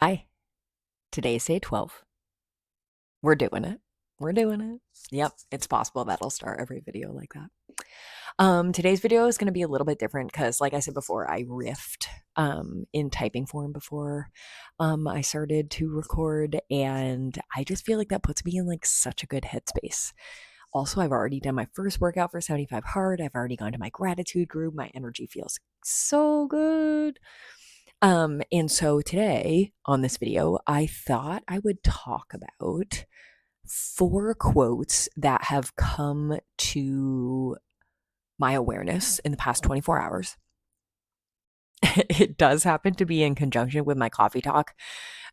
Hi, today's day 12. We're doing it. We're doing it. Yep, it's possible that I'll start every video like that. Today's video is going to be a little bit different because, like I said before, I riffed in typing form before I started to record, and I just feel like that puts me in like such a good headspace. Also, I've already done my first workout for 75 Hard. I've already gone to my gratitude group. My energy feels so good. And so today on this video, I thought I would talk about 4 quotes that have come to my awareness in the past 24 hours. It does happen to be in conjunction with my coffee talk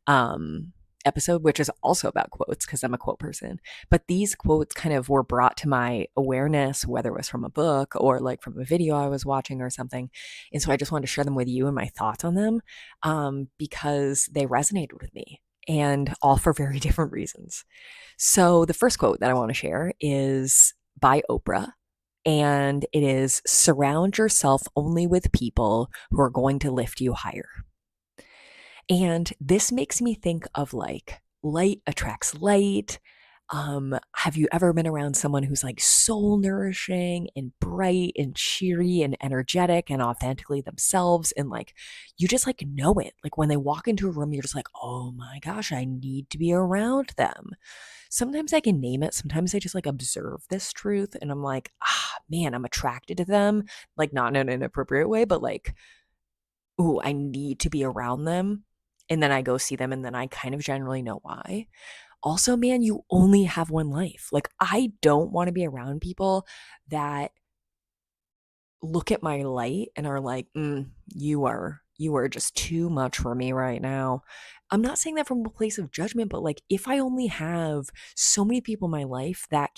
um, episode, which is also about quotes because I'm a quote person. But these quotes kind of were brought to my awareness, whether it was from a book or like from a video I was watching or something. And so I just wanted to share them with you and my thoughts on them because they resonated with me and all for very different reasons. So the first quote that I want to share is by Oprah. And it is surround yourself only with people who are going to lift you higher. And this makes me think of like light attracts light. Have you ever been around someone who's like soul nourishing and bright and cheery and energetic and authentically themselves? And like, you just like know it. Like when they walk into a room, you're just like, oh my gosh, I need to be around them. Sometimes I can name it. Sometimes I just like observe this truth and I'm like, man, I'm attracted to them. Like, not in an inappropriate way, but like, ooh, I need to be around them. And then I go see them and then I kind of generally know why. Also, man, you only have one life. Like, I don't want to be around people that look at my light and are like, you are just too much for me right now. I'm not saying that from a place of judgment, but like if I only have so many people in my life that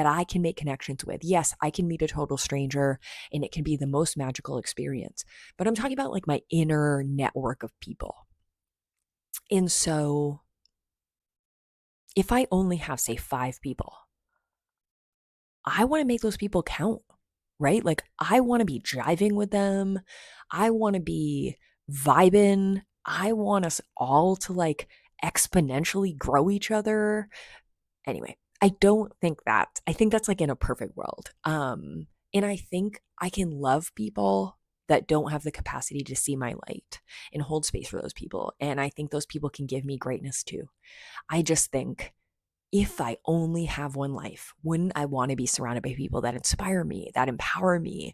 I can make connections with. Yes, I can meet a total stranger and it can be the most magical experience. But I'm talking about like my inner network of people. And so if I only have, say, 5 people, I want to make those people count, right? Like, I want to be driving with them. I want to be vibing. I want us all to like exponentially grow each other. Anyway, I don't think that. I think that's like in a perfect world. And I think I can love people that don't have the capacity to see my light and hold space for those people. And I think those people can give me greatness too. I just think if I only have one life, wouldn't I want to be surrounded by people that inspire me, that empower me,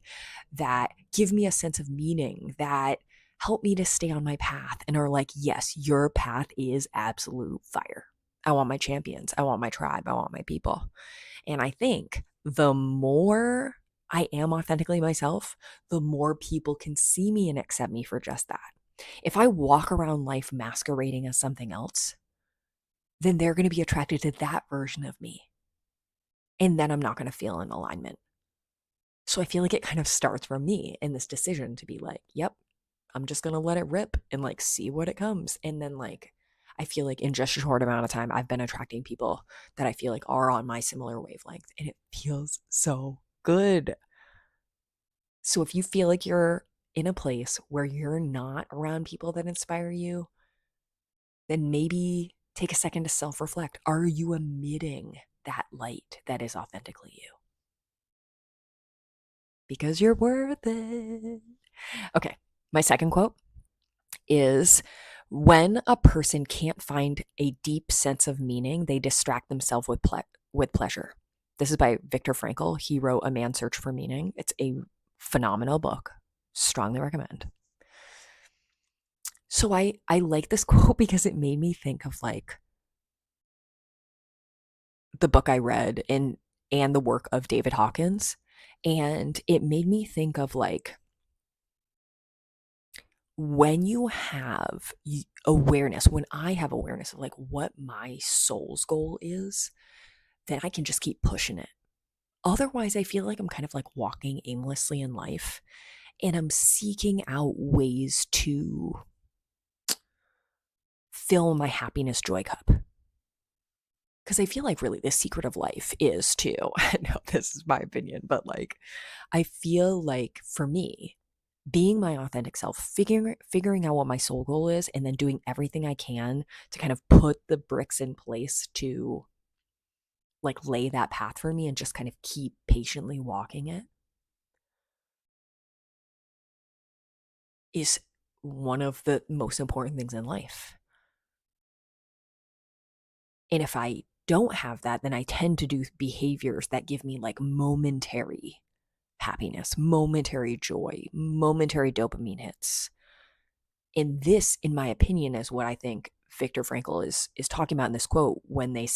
that give me a sense of meaning, that help me to stay on my path and are like, yes, your path is absolute fire. I want my champions. I want my tribe. I want my people. And I think the more I am authentically myself, the more people can see me and accept me for just that. If I walk around life masquerading as something else, then they're going to be attracted to that version of me. And then I'm not going to feel in alignment. So I feel like it kind of starts from me in this decision to be like, yep, I'm just going to let it rip and like see what it comes. And then like, I feel like in just a short amount of time, I've been attracting people that I feel like are on my similar wavelength. And it feels so good. So if you feel like you're in a place where you're not around people that inspire you, then maybe take a second to self reflect. Are you emitting that light that is authentically you? Because you're worth it. Okay, my second quote is when a person can't find a deep sense of meaning, they distract themselves with pleasure. This is by Viktor Frankl. He wrote A Man's Search for Meaning. It's a phenomenal book. Strongly recommend. So I like this quote because it made me think of like the book I read and the work of David Hawkins. And it made me think of like when you have awareness, when I have awareness of like what my soul's goal is, then I can just keep pushing it. Otherwise, I feel like I'm kind of like walking aimlessly in life and I'm seeking out ways to fill my happiness joy cup. Because I feel like really the secret of life is to, I know this is my opinion, but like, I feel like for me, being my authentic self, figuring out what my soul goal is, and then doing everything I can to kind of put the bricks in place to like lay that path for me and just kind of keep patiently walking it is one of the most important things in life. And if I don't have that, then I tend to do behaviors that give me like momentary happiness, momentary joy, momentary dopamine hits. And this, in my opinion, is what I think Viktor Frankl is talking about in this quote when he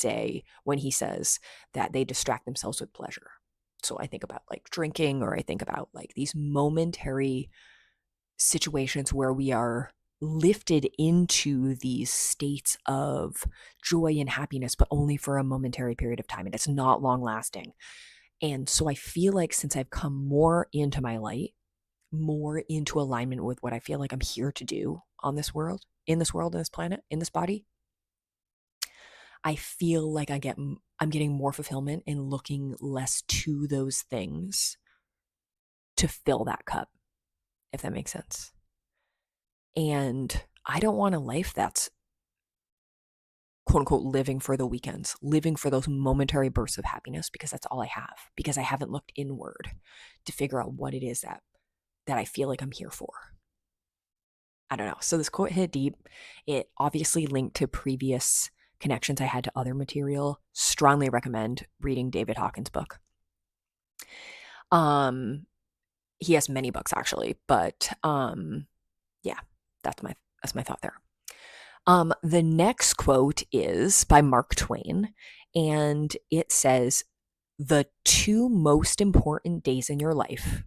says that they distract themselves with pleasure. So I think about like drinking, or I think about like these momentary situations where we are lifted into these states of joy and happiness, but only for a momentary period of time. And it's not long lasting. And so I feel like since I've come more into my light, more into alignment with what I feel like I'm here to do on this world, in this planet, in this body, I feel like I'm getting more fulfillment and looking less to those things to fill that cup, if that makes sense. And I don't want a life that's quote unquote living for the weekends, living for those momentary bursts of happiness, because that's all I have, because I haven't looked inward to figure out what it is that I feel like I'm here for. I don't know. So this quote hit deep. It obviously linked to previous connections I had to other material. Strongly recommend reading David Hawkins' book. He has many books actually, but yeah, that's my thought there. The next quote is by Mark Twain, and it says, "The two most important days in your life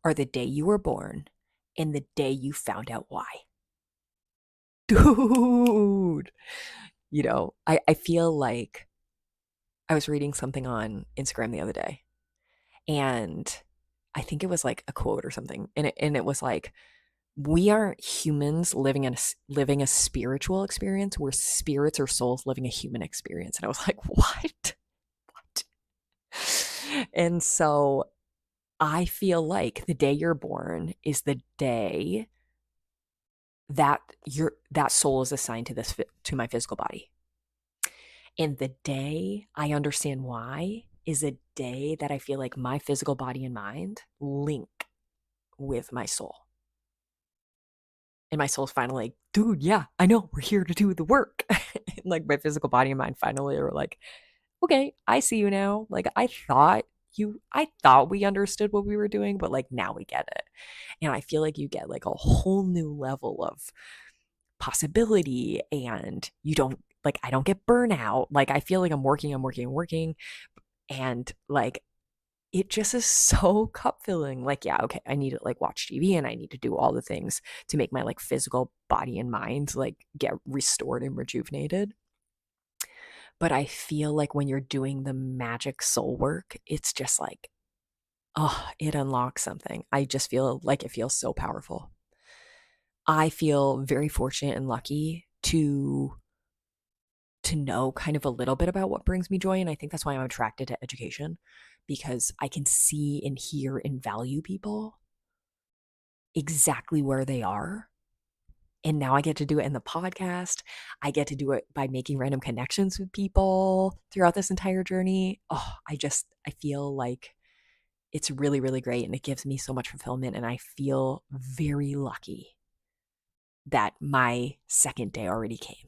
are the day you were born and the day you found out why." Dude, I feel like I was reading something on Instagram the other day, and I think it was like a quote or something, and it was like, we aren't humans living a spiritual experience. We're spirits or souls living a human experience. And I was like, what? And so I feel like the day you're born is the day that that soul is assigned to my physical body. And the day I understand why is a day that I feel like my physical body and mind link with my soul. And my soul's finally like, dude, yeah, I know, we're here to do the work. Like my physical body and mind finally are like, okay, I see you now. Like I thought we understood what we were doing, but like now we get it. And I feel like you get like a whole new level of possibility, and I don't get burnout. Like I feel like I'm working. And like it just is so cup filling. Like, yeah, okay, I need to like watch TV and I need to do all the things to make my like physical body and mind like get restored and rejuvenated. But I feel like when you're doing the magic soul work, it's just like, oh, it unlocks something. I just feel like it feels so powerful. I feel very fortunate and lucky to know kind of a little bit about what brings me joy. And I think that's why I'm attracted to education, because I can see and hear and value people exactly where they are. And now I get to do it in the podcast. I get to do it by making random connections with people throughout this entire journey. Oh, I feel like it's really, really great. And it gives me so much fulfillment. And I feel very lucky that my second day already came.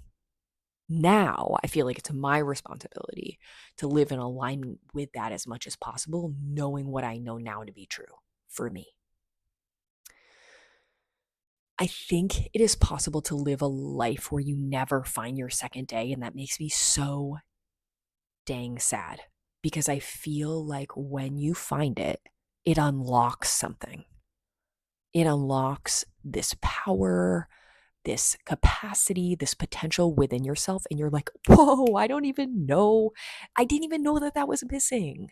Now I feel like it's my responsibility to live in alignment with that as much as possible, knowing what I know now to be true for me. I think it is possible to live a life where you never find your second day, and that makes me so dang sad, because I feel like when you find it, it unlocks something. It unlocks this power, this capacity, this potential within yourself. And you're like, whoa, I didn't even know that was missing.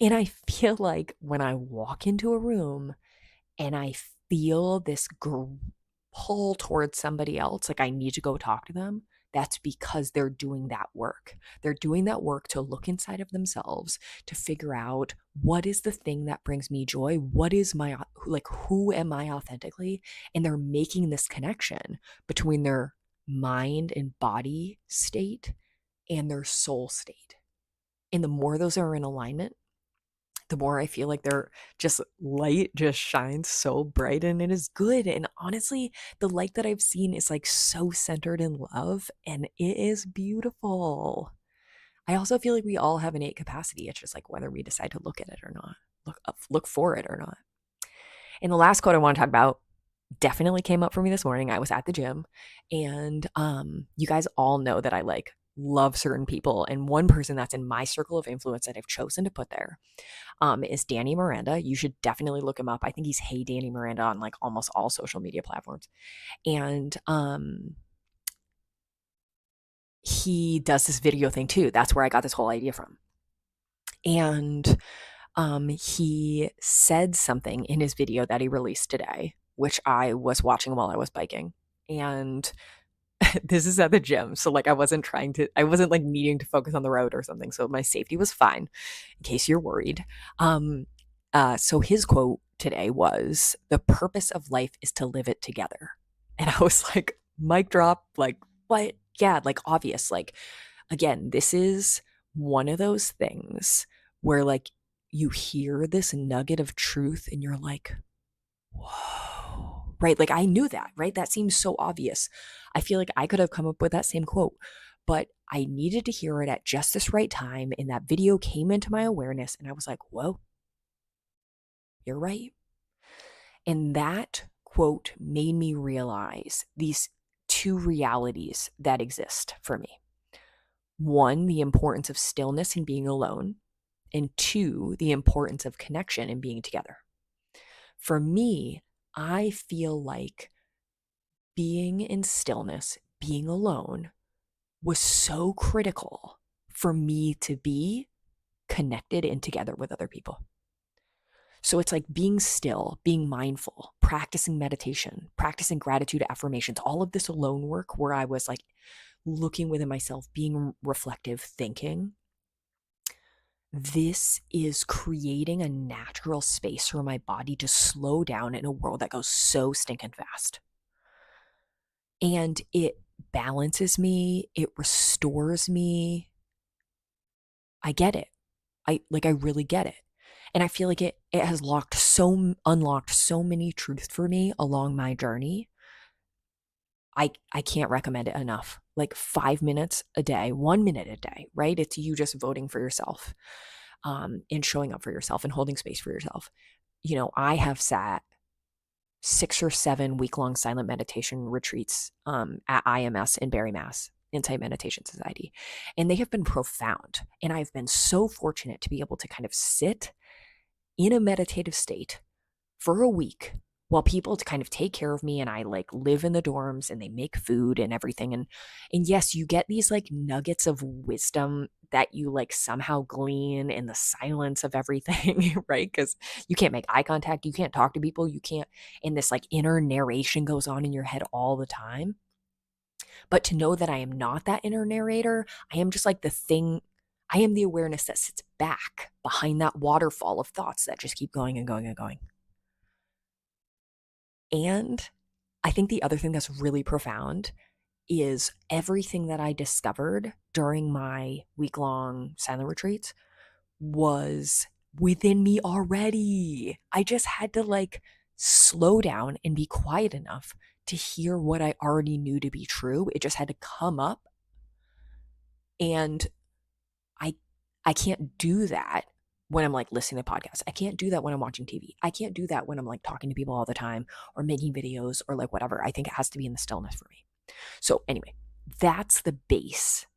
And I feel like when I walk into a room and I feel this pull towards somebody else, like I need to go talk to them, that's because they're doing that work. They're doing that work to look inside of themselves, to figure out what is the thing that brings me joy? What is my, like, who am I authentically? And they're making this connection between their mind and body state and their soul state. And the more those are in alignment, the more I feel like their just light just shines so bright and it is good. And honestly, the light that I've seen is like so centered in love and it is beautiful. I also feel like we all have innate capacity. It's just like whether we decide to look at it or not, look for it or not. And the last quote I want to talk about definitely came up for me this morning. I was at the gym and you guys all know that I like love certain people. And one person that's in my circle of influence that I've chosen to put there is Danny Miranda. You should definitely look him up. I think he's Hey Danny Miranda on like almost all social media platforms. And he does this video thing too. That's where I got this whole idea from. And he said something in his video that he released today, which I was watching while I was biking. And this is at the gym. So like I wasn't like needing to focus on the road or something. So my safety was fine in case you're worried. So his quote today was, "The purpose of life is to live it together." And I was like, mic drop, like, what? Yeah, like obvious. Like, again, this is one of those things where like you hear this nugget of truth and you're like, whoa, right? Like I knew that, right? That seems so obvious. I feel like I could have come up with that same quote, but I needed to hear it at just this right time. And that video came into my awareness and I was like, whoa, you're right. And that quote made me realize these two realities that exist for me. One, the importance of stillness and being alone. And two, the importance of connection and being together. For me, I feel like being in stillness, being alone, was so critical for me to be connected and together with other people. So it's like being still, being mindful, practicing meditation, practicing gratitude affirmations, all of this alone work where I was like looking within myself, being reflective, thinking. This is creating a natural space for my body to slow down in a world that goes so stinking fast. And it balances me, it restores me. I get it. I really get it. And I feel like it has unlocked so many truths for me along my journey. I can't recommend it enough. Like 5 minutes a day, 1 minute a day, right? It's you just voting for yourself, and showing up for yourself and holding space for yourself. You know, I have sat 6 or 7 week-long silent meditation retreats at IMS in Barre, Mass, Insight Meditation Society. And they have been profound. And I've been so fortunate to be able to kind of sit in a meditative state for a week while people to kind of take care of me and I like live in the dorms and they make food and everything. And yes, you get these like nuggets of wisdom that you like somehow glean in the silence of everything, right? Because you can't make eye contact, you can't talk to people, you can't, and this like inner narration goes on in your head all the time. But to know that I am not that inner narrator, I am just like the thing, I am the awareness that sits back behind that waterfall of thoughts that just keep going and going and going. And I think the other thing that's really profound is everything that I discovered during my week-long silent retreats was within me already. I just had to like slow down and be quiet enough to hear what I already knew to be true. It just had to come up. And I can't do that when I'm like listening to podcasts. I can't do that when I'm watching TV. I can't do that when I'm like talking to people all the time or making videos or like whatever. I think it has to be in the stillness for me. So anyway, that's the base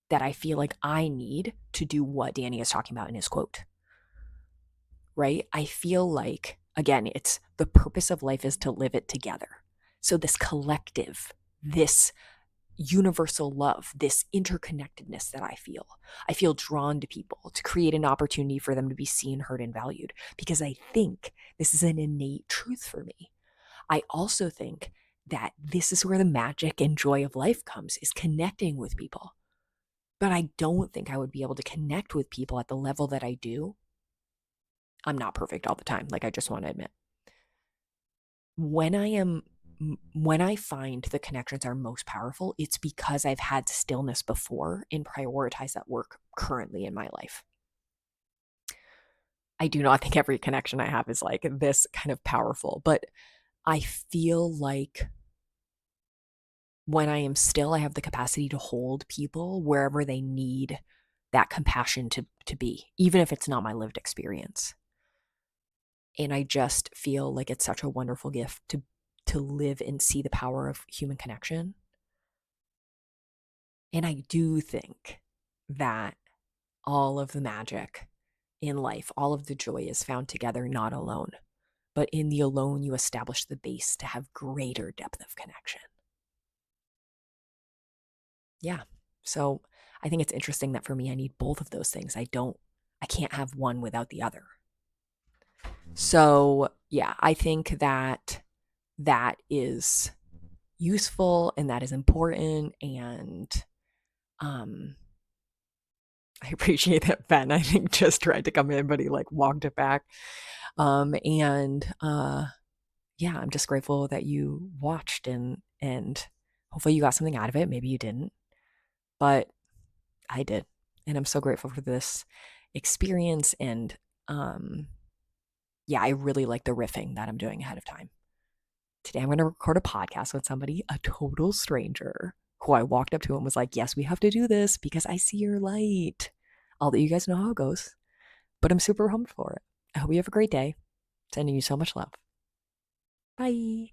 that I feel like I need to do what Danny is talking about in his quote. Right? I feel like, again, it's the purpose of life is to live it together. So this collective, this universal love, this interconnectedness that I feel drawn to people to create an opportunity for them to be seen, heard, and valued because I think this is an innate truth for me. I also think that this is where the magic and joy of life comes, is connecting with people. But I don't think I would be able to connect with people at the level that I do. I'm not perfect all the time, like I just want to admit. When I find the connections are most powerful, it's because I've had stillness before and prioritize that work currently in my life. I do not think every connection I have is like this kind of powerful, but I feel like when I am still, I have the capacity to hold people wherever they need that compassion to be, even if it's not my lived experience. And I just feel like it's such a wonderful gift to live and see the power of human connection. And I do think that all of the magic in life, all of the joy is found together, not alone. But in the alone, you establish the base to have greater depth of connection. Yeah. So I think it's interesting that for me, I need both of those things. I can't have one without the other. So yeah, I think that that is useful and that is important. And I appreciate that Ben, I think, just tried to come in, but he like walked it back. Yeah, I'm just grateful that you watched and hopefully you got something out of it. Maybe you didn't, but I did. And I'm so grateful for this experience. And yeah, I really like the riffing that I'm doing ahead of time. Today I'm going to record a podcast with somebody, a total stranger, who I walked up to and was like, yes, we have to do this because I see your light. I'll let you guys know how it goes, but I'm super pumped for it. I hope you have a great day. Sending you so much love. Bye.